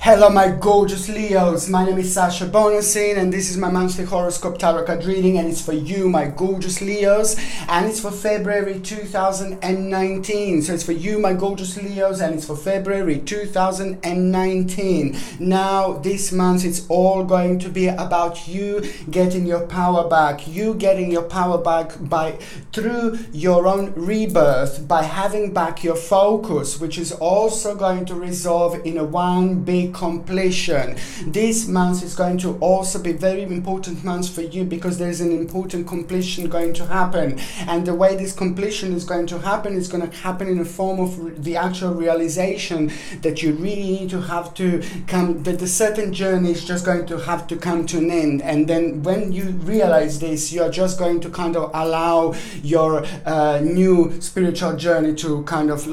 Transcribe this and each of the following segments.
Hello my gorgeous Leos, my name is Sasha Bonasin and this is my monthly horoscope tarot card reading, and it's for you my gorgeous Leos, and it's for February 2019. So it's for you my gorgeous Leos and it's for February 2019. Now this month it's all going to be about you getting your power back, you getting your power back through your own rebirth, by having back your focus, which is also going to resolve in a one big completion. This month is going to also be very important month for you because there is an important completion going to happen, and the way this completion is going to happen is going to happen in the form of the actual realization that you really need to have to come, that the certain journey is just going to have to come to an end, and then when you realize this, you're just going to kind of allow your new spiritual journey to kind of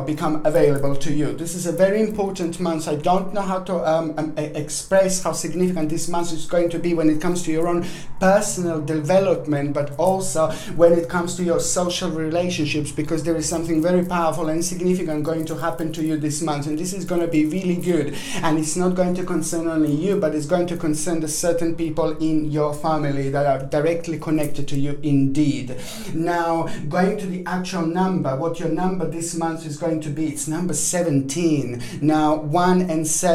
become available to you. This is a very important month. I don't know how to express how significant this month is going to be when it comes to your own personal development, but also when it comes to your social relationships, because there is something very powerful and significant going to happen to you this month, and this is going to be really good, and it's not going to concern only you, but it's going to concern the certain people in your family that are directly connected to you indeed. Now going to the actual number, what your number this month is going to be, it's number 17. Now 1 and 7.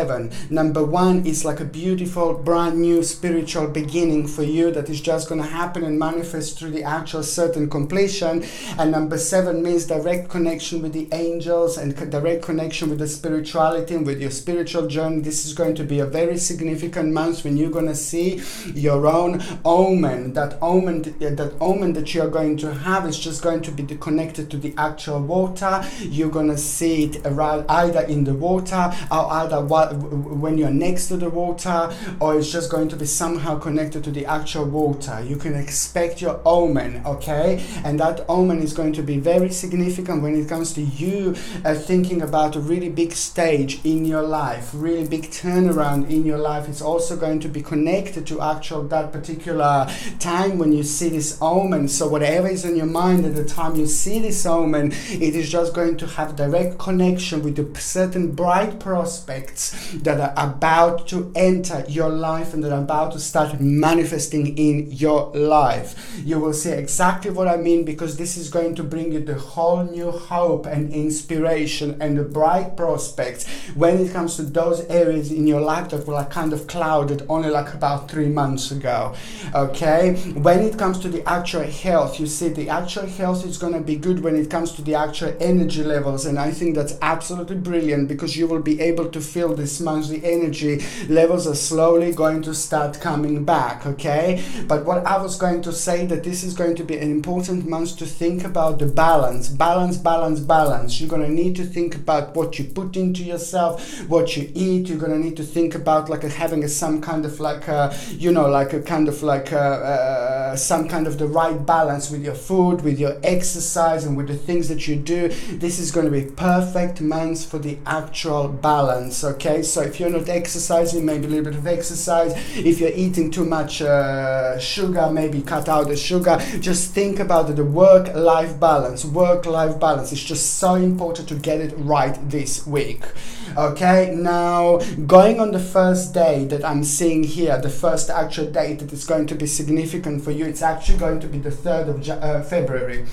Number 1 is like a beautiful brand new spiritual beginning for you that is just going to happen and manifest through the actual certain completion, and number 7 means direct connection with the angels and direct connection with the spirituality and with your spiritual journey. This is going to be a very significant month when you're going to see your own omen. That omen that you're going to have is just going to be connected to the actual water. You're going to see it around either in the water or either when you're next to the water, or it's just going to be somehow connected to the actual water. You can expect your omen, okay? And that omen is going to be very significant when it comes to you thinking about a really big stage in your life, really big turnaround in your life. It's also going to be connected to actual that particular time when you see this omen. So whatever is in your mind at the time you see this omen, it is just going to have direct connection with the certain bright prospects that are about to enter your life and that are about to start manifesting in your life. You will see exactly what I mean, because this is going to bring you the whole new hope and inspiration and the bright prospects when it comes to those areas in your life that were like kind of clouded only like about 3 months ago. Okay, when it comes to the actual health, you see the actual health is going to be good when it comes to the actual energy levels, and I think that's absolutely brilliant because you will be able to feel this month the energy levels are slowly going to start coming back. Okay, but what I was going to say, that this is going to be an important month to think about the balance. You're going to need to think about what you put into yourself, what you eat. You're going to need to think about like having some kind of some kind of the right balance with your food, with your exercise, and with the things that you do. This is going to be perfect month for the actual balance. Okay, so if you're not exercising, maybe a little bit of exercise. If you're eating too much sugar, maybe cut out the sugar. Just think about the work-life balance. Work-life balance is just so important to get it right this week. Okay, now going on the first day that I'm seeing here, the first actual date that is going to be significant for you, it's actually going to be the 3rd of February.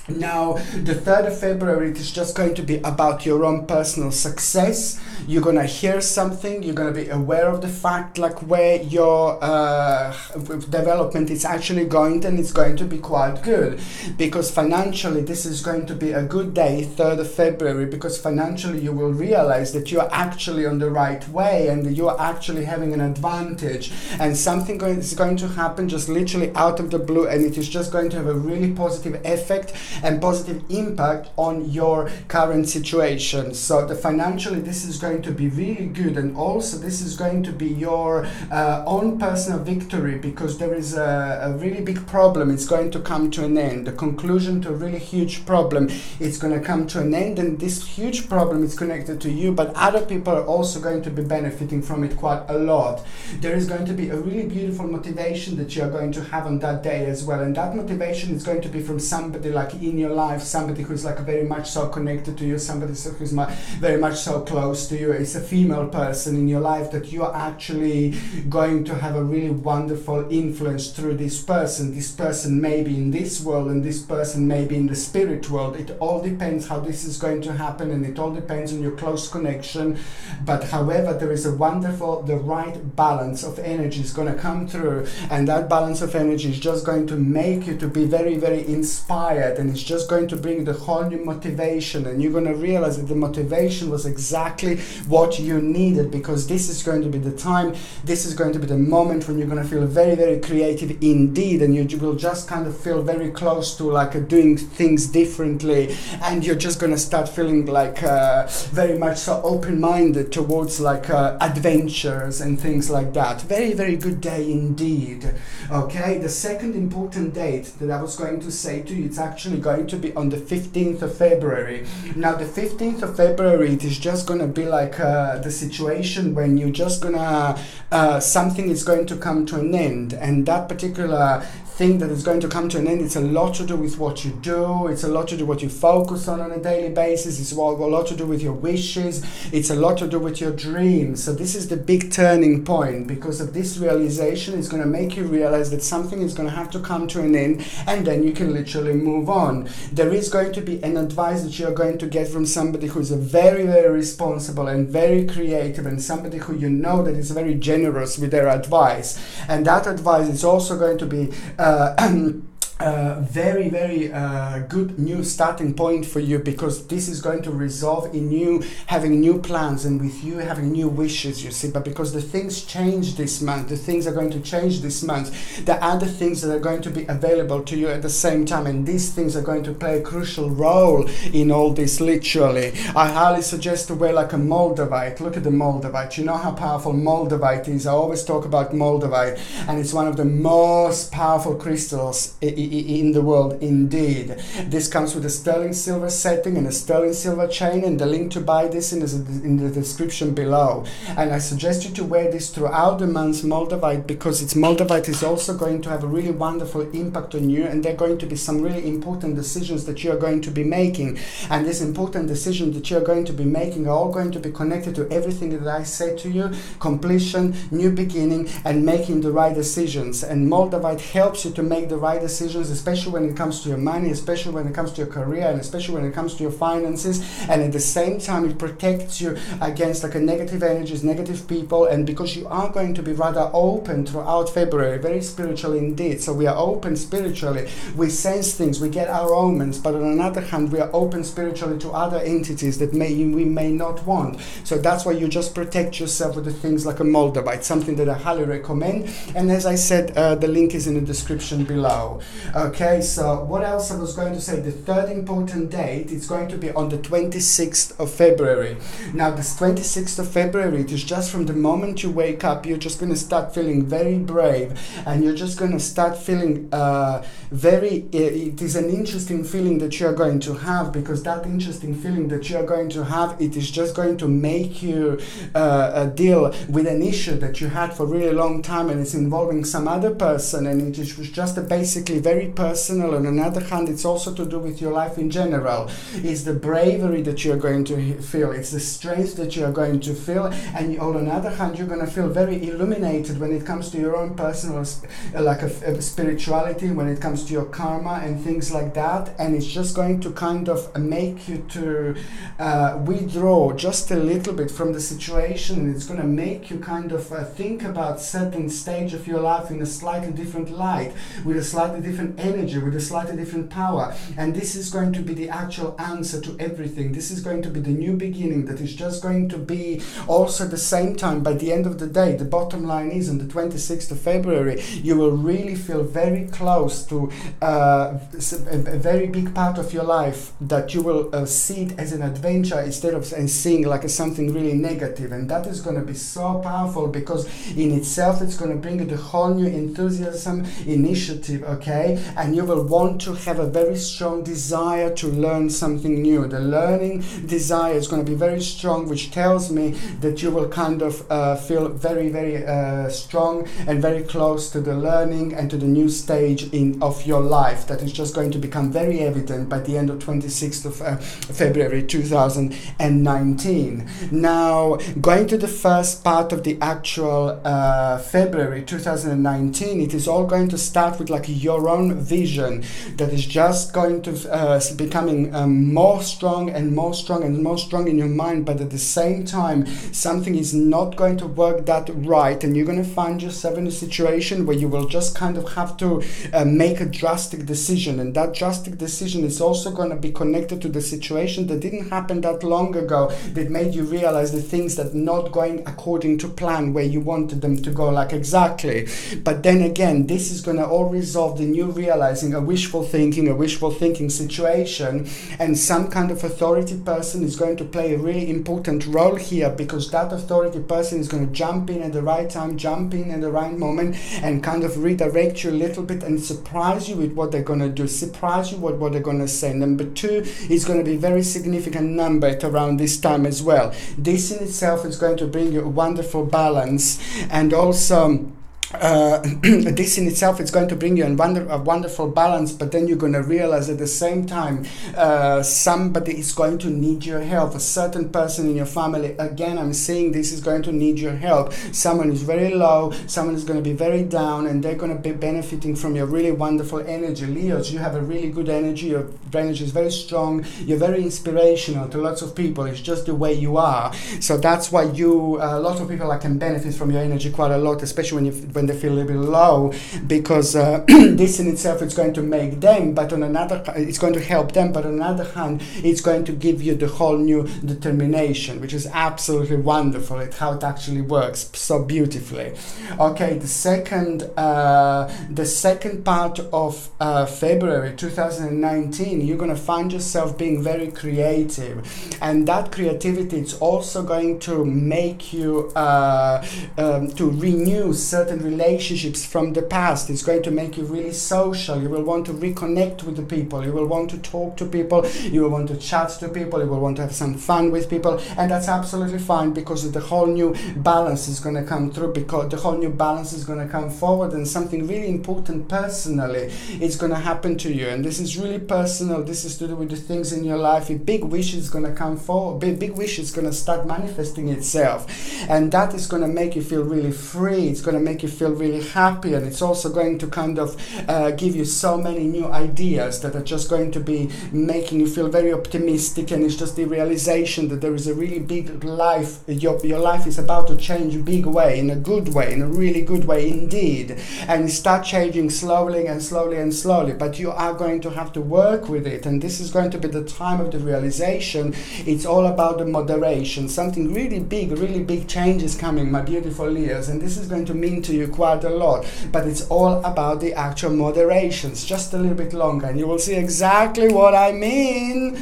Now, the 3rd of February, it is just going to be about your own personal success. You're going to hear something, you're going to be aware of the fact like where your development is actually going, and it's going to be quite good, because financially this is going to be a good day, 3rd of February, because financially you will realize that you're actually on the right way and that you're actually having an advantage, and something is going to happen just literally out of the blue, and it is just going to have a really positive effect and positive impact on your current situation. So financially this is going to be really good, and also this is going to be your own personal victory, because there is a really big problem. It's going to come to an end. The conclusion to a really huge problem, it's going to come to an end, and this huge problem is connected to you, but other people are also going to be benefiting from it quite a lot. There is going to be a really beautiful motivation that you're going to have on that day as well, and that motivation is going to be from somebody like in your life somebody who's like very much so connected to you, somebody who's very much so close to you. It's a female person in your life that you are actually going to have a really wonderful influence through this person. This person may be in this world and this person may be in the spirit world. It all depends how this is going to happen, and it all depends on your close connection. But however, there is a wonderful, the right balance of energy is going to come through, and that balance of energy is just going to make you to be very, very inspired, and it's just going to bring the whole new motivation, and you're going to realize that the motivation was exactly what you needed, because this is going to be the time, this is going to be the moment when you're going to feel very, very creative indeed, and you will just kind of feel very close to like doing things differently, and you're just going to start feeling like very much so open-minded towards like adventures and things like that. Very, very good day indeed. Okay, the second important date that I was going to say to you, it's actually going to be on the 15th of February. Now the 15th of February, it is just going to be like the situation when you're just gonna something is going to come to an end, and that particular thing that is going to come to an end, it's a lot to do with what you do, it's a lot to do what you focus on a daily basis, it's a lot to do with your wishes, it's a lot to do with your dreams. So this is the big turning point. Because of this realization, it's going to make you realize that something is going to have to come to an end, and then you can literally move on. There is going to be an advice that you're going to get from somebody who is a very, very responsible and very creative, and somebody who you know that is very generous with their advice. And that advice is also going to be very, very good new starting point for you, because this is going to resolve in you having new plans and with you having new wishes, you see. But because the things change this month, the things are going to change this month, there are other things that are going to be available to you at the same time, and these things are going to play a crucial role in all this, literally. I highly suggest to wear like a moldavite. Look at the moldavite. You know how powerful moldavite is. I always talk about moldavite, and it's one of the most powerful crystals in the world indeed. This comes with a sterling silver setting and a sterling silver chain, and the link to buy this in the description below. And I suggest you to wear this throughout the month, moldavite, because moldavite is also going to have a really wonderful impact on you, and there are going to be some really important decisions that you are going to be making, and these important decisions that you are going to be making are all going to be connected to everything that I say to you: completion, new beginning, and making the right decisions. And moldavite helps you to make the right decisions, especially when it comes to your money, especially when it comes to your career, and especially when it comes to your finances. And at the same time, it protects you against like a negative energies, negative people. And because you are going to be rather open throughout February, very spiritual indeed. So we are open spiritually, we sense things, we get our omens, but on another hand, we are open spiritually to other entities that we may not want. So that's why you just protect yourself with the things like a moldavite, something that I highly recommend. And as I said, the link is in the description below. Okay, so what else I was going to say? The third important date is going to be on the 26th of February. Now, this 26th of February, it is just from the moment you wake up, you're just going to start feeling very brave, and you're just going to start feeling it is an interesting feeling that you're going to have, because that interesting feeling that you're going to have, it is just going to make you deal with an issue that you had for a really long time, and it's involving some other person, and it was just basically very personal. On another hand, it's also to do with your life in general. It's the bravery that you're going to feel, it's the strength that you're going to feel, and on another hand, you're going to feel very illuminated when it comes to your own personal spirituality, when it comes to your karma and things like that. And it's just going to kind of make you to withdraw just a little bit from the situation, and it's going to make you kind of think about certain stage of your life in a slightly different light, with a slightly different energy, with a slightly different power. And this is going to be the actual answer to everything. This is going to be the new beginning that is just going to be also at the same time, by the end of the day, the bottom line is on the 26th of February, you will really feel very close to a very big part of your life, that you will see it as an adventure instead of seeing like something really negative. And that is going to be so powerful, because in itself it's going to bring the whole new enthusiasm, initiative, okay? okay? And you will want to have a very strong desire to learn something new. The learning desire is going to be very strong, which tells me that you will kind of feel very, very strong and very close to the learning and to the new stage of your life that is just going to become very evident by the end of 26th of February 2019. Now, going to the first part of the actual February 2019, it is all going to start with like your own vision that is just going to becoming more strong and more strong and more strong in your mind, but at the same time something is not going to work that right, and you're going to find yourself in a situation where you will just kind of have to make a drastic decision, and that drastic decision is also going to be connected to the situation that didn't happen that long ago that made you realize the things that not going according to plan where you wanted them to go, like exactly. But then again, this is going to all resolve in you realizing a wishful thinking situation, and some kind of authority person is going to play a really important role here, because that authority person is going to jump in at the right time, jump in at the right moment, and kind of redirect you a little bit and surprise you with what they're going to do, surprise you with what they're going to say. Number 2 is going to be very significant number at around this time as well. This in itself is going to bring you a wonderful balance, and also this in itself is going to bring you a wonderful balance, but then you're going to realize at the same time somebody is going to need your help. A certain person in your family, again I'm seeing this, is going to need your help. Someone is very low, someone is going to be very down, and they're going to be benefiting from your really wonderful energy. Leos, you have a really good energy. Your energy is very strong, you're very inspirational to lots of people. It's just the way you are, so that's why you a lot of people can benefit from your energy quite a lot, especially when they feel a little bit low, because this in itself is going to make them, but on another, it's going to help them, but on the other hand, it's going to give you the whole new determination, which is absolutely wonderful. It's how it actually works so beautifully. Okay, the second part of February 2019, you're going to find yourself being very creative, and that creativity is also going to make you to renew certain relationships from the past. It's going to make you really social. You will want to reconnect with the people. You will want to talk to people. You will want to chat to people. You will want to have some fun with people, and that's absolutely fine, because the whole new balance is going to come through, because the whole new balance is going to come forward, and something really important personally is going to happen to you, and this is really personal. This is to do with the things in your life. A big wish is going to come forward. Big wish is going to start manifesting itself, and that is going to make you feel really free. It's going to make you feel really happy, and it's also going to kind of give you so many new ideas that are just going to be making you feel very optimistic, and it's just the realization that there is a really big life. Your life is about to change a big way, in a good way, in a really good way indeed, and start changing slowly and slowly and slowly, but you are going to have to work with it, and this is going to be the time of the realization. It's all about the moderation. Something really big change is coming, my beautiful Leos, and this is going to mean to you quite a lot, but it's all about the actual moderations. Just a little bit longer and you will see exactly what I mean.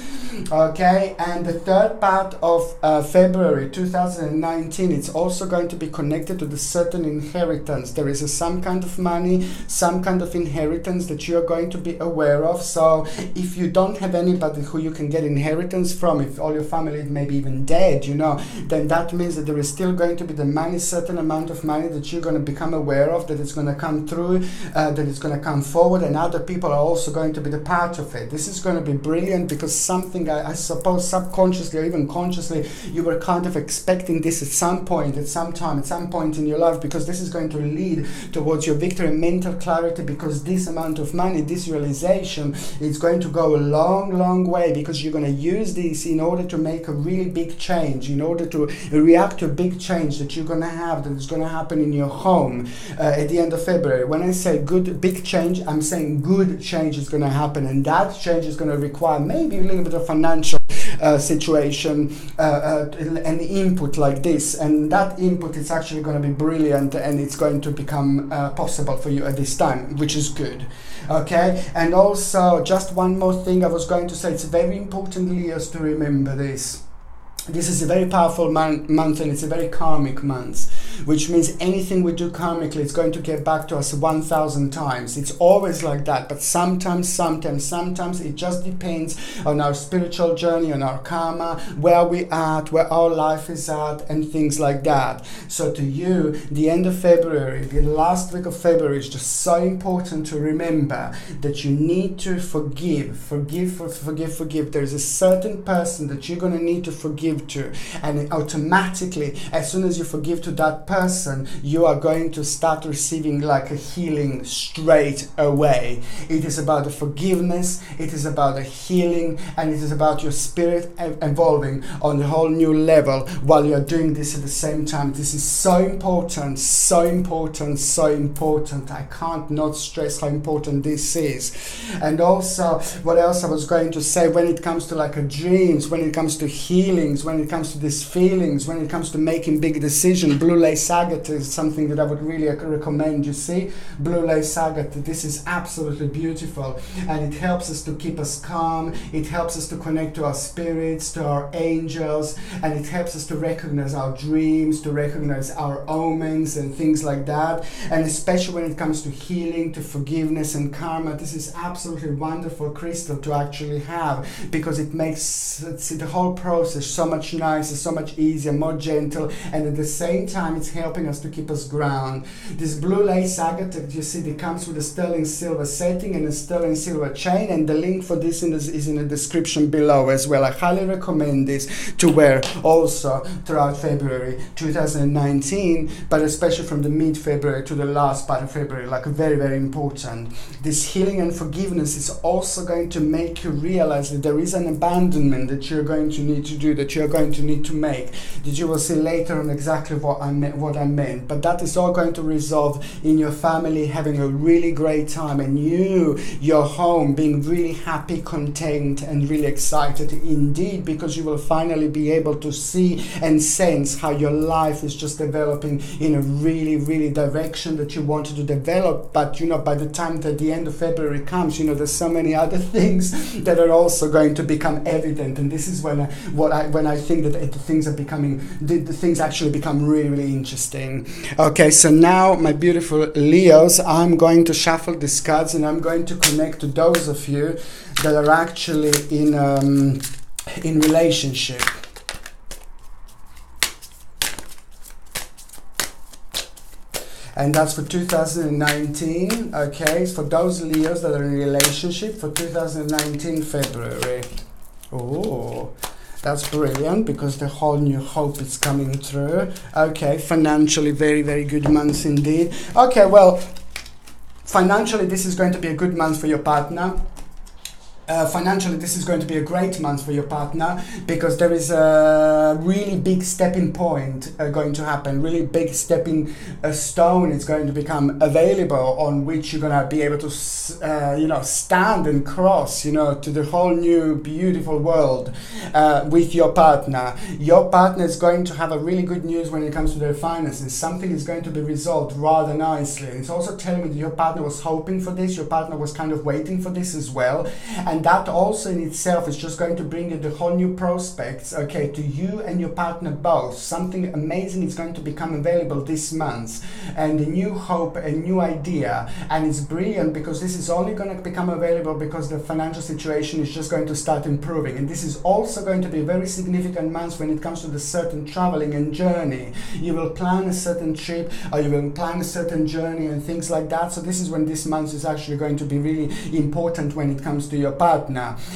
Okay, and the third part of February 2019, it's also going to be connected to the certain inheritance. There is some kind of money, some kind of inheritance that you're going to be aware of. So if you don't have anybody who you can get inheritance from, if all your family is maybe even dead, then that means that there is still going to be the money, certain amount of money that you're going to become aware of, that it's going to come through, that it's going to come forward, and other people are also going to be the part of it. This is going to be brilliant, because something, I suppose subconsciously or even consciously, you were kind of expecting this at some point, at some time, at some point in your life, because this is going to lead towards your victory and mental clarity, because this amount of money, this realization, is going to go a long way, because you're going to use this in order to make a really big change, in order to react to a big change that you're going to have, that is going to happen in your home at the end of February. When I say good big change, I'm saying good change is going to happen, and that change is going to require maybe a little bit of financial situation and input like this, and that input is actually going to be brilliant, and it's going to become possible for you at this time, which is good. Okay, and also just one more thing I was going to say. It's very important, Leos, to remember this. This is a very powerful month, and it's a very karmic month. which means anything we do karmically, it's going to get back to us 1,000 times. It's always like that, but sometimes it just depends on our spiritual journey, on our karma, where we at, where our life is at, and things like that. So to you, the end of February, the last week of February is just so important to remember that you need to forgive. There is a certain person that you're going to need to forgive to, and automatically, as soon as you forgive to that person, you are going to start receiving like a healing straight away. It is about the forgiveness, it is about the healing, and it is about your spirit evolving on a whole new level while you're doing this at the same time. This is so important, so important, so important. I can't not stress how important this is. And also, what else I was going to say, when it comes to like a dreams, when it comes to healings, when it comes to these feelings, when it comes to making big decisions, blue lace agate is something that I would really recommend. You see, blue lace agate, this is absolutely beautiful, and it helps us to keep us calm, it helps us to connect to our spirits, to our angels, and it helps us to recognize our dreams, to recognize our omens and things like that. And especially when it comes to healing, to forgiveness and karma, this is absolutely wonderful crystal to actually have, because it makes the whole process so much nicer, so much easier, more gentle, and at the same time it's helping us to keep us grounded. This blue lace agate, you see, it comes with a sterling silver setting and a sterling silver chain, and the link for this is in the description below as well. I highly recommend this to wear also throughout February 2019, but especially from the mid-February to the last part of February, like very, very important. This healing and forgiveness is also going to make you realize that there is an abandonment that you're going to need to do, that you're going to need to make, that you will see later on exactly what I meant. But that is all going to resolve in your family having a really great time, and your home being really happy, content, and really excited indeed, because you will finally be able to see and sense how your life is just developing in a really, really direction that you wanted to develop. But by the time that the end of February comes, there's so many other things that are also going to become evident, and this is when I think that the things actually become really, really interesting. Okay, so now, my beautiful Leos, I'm going to shuffle these cards, and I'm going to connect to those of you that are actually in relationship. And that's for 2019, okay? It's for those Leos that are in a relationship for 2019 February. Oh, that's brilliant, because the whole new hope is coming through. Okay, financially, very, very good month indeed. Okay, well, financially, this is going to be a good month for your partner. Financially, this is going to be a great month for your partner, because there is a really big stepping point going to happen, really big stepping stone is going to become available, on which you're going to be able to stand and cross to the whole new beautiful world with your partner. Your partner is going to have a really good news when it comes to their finances. Something is going to be resolved rather nicely. It's also telling me that your partner was hoping for this, your partner was kind of waiting for this as well. And that also in itself is just going to bring you the whole new prospects, okay, to you and your partner both. Something amazing is going to become available this month, and a new hope, a new idea. And it's brilliant, because this is only going to become available because the financial situation is just going to start improving. And this is also going to be a very significant month when it comes to the certain traveling and journey. You will plan a certain trip, or you will plan a certain journey and things like that. So this is when this month is actually going to be really important when it comes to your partner.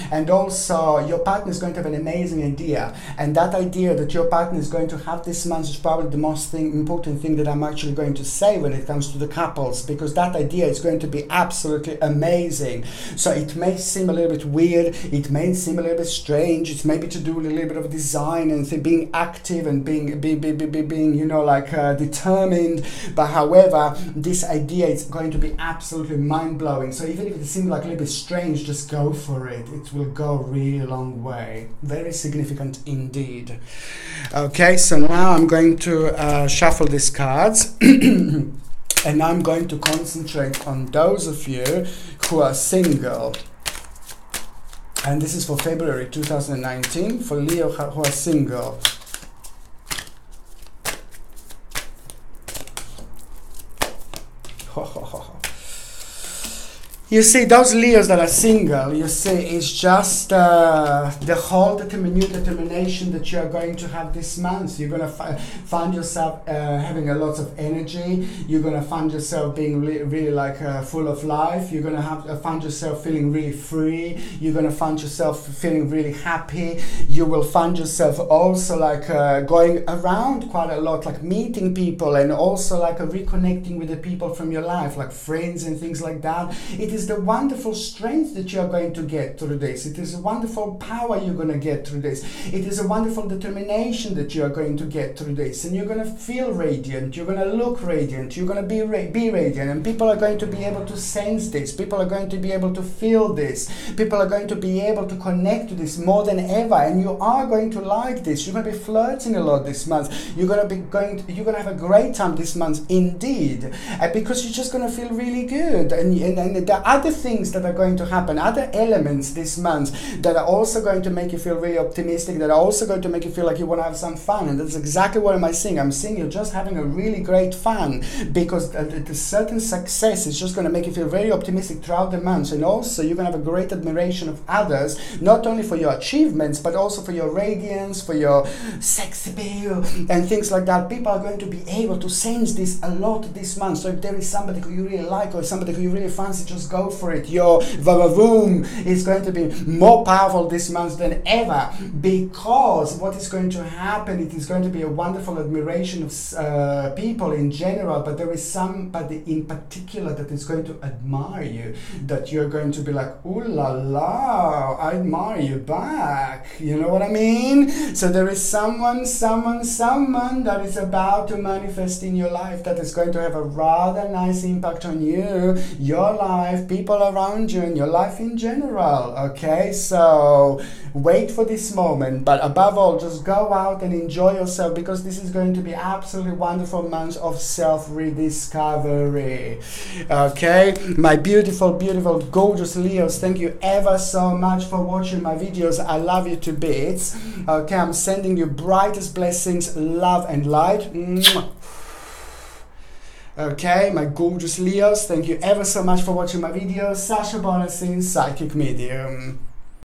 And also, your partner is going to have an amazing idea, and that idea that your partner is going to have this month is probably the most important thing that I'm actually going to say when it comes to the couples, because that idea is going to be absolutely amazing. So it may seem a little bit weird, it may seem a little bit strange, it's maybe to do with a little bit of design and being active and being determined, but however, this idea is going to be absolutely mind-blowing. So even if it seems like a little bit strange, just go for it. It will go a really long way. Very significant indeed. Okay, so now I'm going to shuffle these cards and I'm going to concentrate on those of you who are single. And this is for February 2019 for Leo who are single. You see, those Leos that are single, you see, it's just the whole new determination that you're going to have this month. You're going to find yourself having a lot of energy. You're going to find yourself being really like full of life. You're going to find yourself feeling really free. You're going to find yourself feeling really happy. You will find yourself also like going around quite a lot, like meeting people, and also like reconnecting with the people from your life, like friends and things like that. It is the wonderful strength that you are going to get through this. It is a wonderful power you're going to get through this. It is a wonderful determination that you are going to get through this. And you're going to feel radiant. You're going to look radiant. You're going to be radiant. And people are going to be able to sense this. People are going to be able to feel this. People are going to be able to connect to this more than ever. And you are going to like this. You're going to be flirting a lot this month. You're going to have a great time this month indeed. Because you're just going to feel really good. And the other things that are going to happen, other elements this month that are also going to make you feel really optimistic, that are also going to make you feel like you want to have some fun. And that's exactly what am I seeing. I'm seeing you're just having a really great fun, because the certain success is just going to make you feel very optimistic throughout the month. And also you're going to have a great admiration of others, not only for your achievements, but also for your radiance, for your sex appeal and things like that. People are going to be able to sense this a lot this month. So if there is somebody who you really like or somebody who you really fancy, just go for it. Your vavavoom is going to be more powerful this month than ever, because what is going to happen, it is going to be a wonderful admiration of people in general, but there is somebody in particular that is going to admire you, that you're going to be like, ooh la la, I admire you back. You know what I mean? So there is someone that is about to manifest in your life that is going to have a rather nice impact on you, your life, people around you, and your life in general. Okay, so wait for this moment, but above all, just go out and enjoy yourself, because this is going to be absolutely wonderful month of self-rediscovery. Okay, my beautiful, gorgeous Leos, thank you ever so much for watching my videos. I love you to bits. Okay, I'm sending you brightest blessings, love and light. Mwah. Okay, my gorgeous Leos, thank you ever so much for watching my videos. Sasha Bonasin, Psychic Medium.